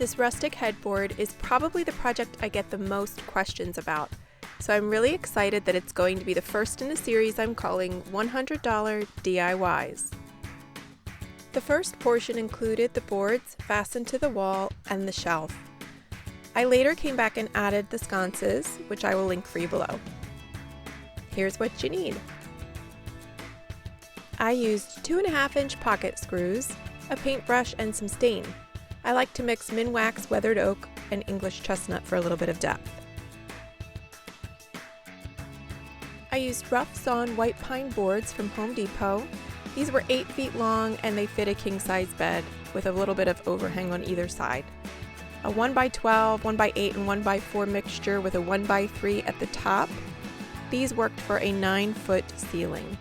This rustic headboard is probably the project I get the most questions about, so I'm really excited that it's going to be the first in a series I'm calling $100 DIYs. The first portion included the boards fastened to the wall and the shelf. I later came back and added the sconces, which I will link for you below. Here's what you need. I used 2.5-inch pocket screws, a paintbrush, and some stain. I like to mix Minwax, weathered oak, and English chestnut for a little bit of depth. I used rough sawn white pine boards from Home Depot. These were 8 feet long and they fit a king-size bed with a little bit of overhang on either side. A 1x12, 1x8, and 1x4 mixture with a 1x3 at the top. These worked for a 9-foot ceiling.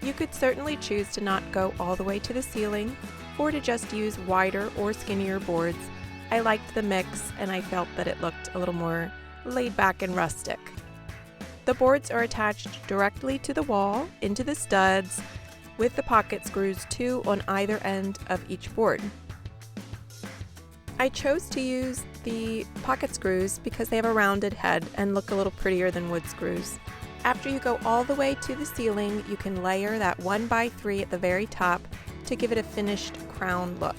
You could certainly choose to not go all the way to the ceiling or to just use wider or skinnier boards. I liked the mix and I felt that it looked a little more laid back and rustic. The boards are attached directly to the wall into the studs with the pocket screws, 2 on either end of each board. I chose to use the pocket screws because they have a rounded head and look a little prettier than wood screws. After you go all the way to the ceiling, you can layer that 1x3 at the very top to give it a finished crown look.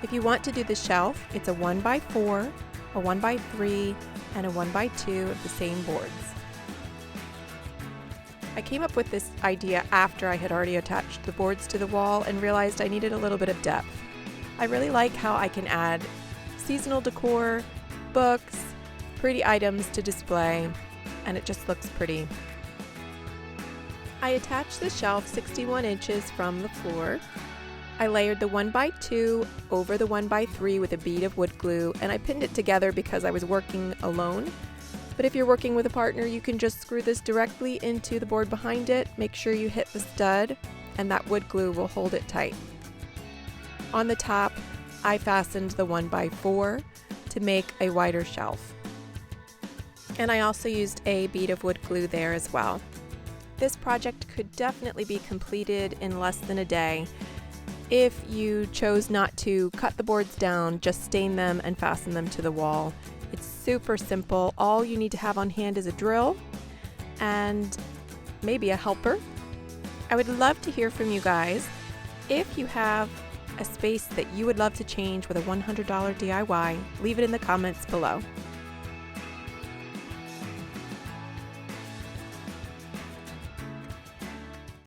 If you want to do the shelf, it's a 1x4, a 1x3, and a 1x2 of the same boards. I came up with this idea after I had already attached the boards to the wall and realized I needed a little bit of depth. I really like how I can add seasonal decor, books, pretty items to display, and it just looks pretty. I attached the shelf 61 inches from the floor. I layered the 1x2 over the 1x3 with a bead of wood glue, and I pinned it together because I was working alone. But if you're working with a partner, you can just screw this directly into the board behind it. Make sure you hit the stud, and that wood glue will hold it tight. On the top, I fastened the 1x4 to make a wider shelf. And I also used a bead of wood glue there as well. This project could definitely be completed in less than a day if you chose not to cut the boards down, just stain them and fasten them to the wall. It's super simple. All you need to have on hand is a drill and maybe a helper. I would love to hear from you guys. If you have a space that you would love to change with a $100 DIY, leave it in the comments below.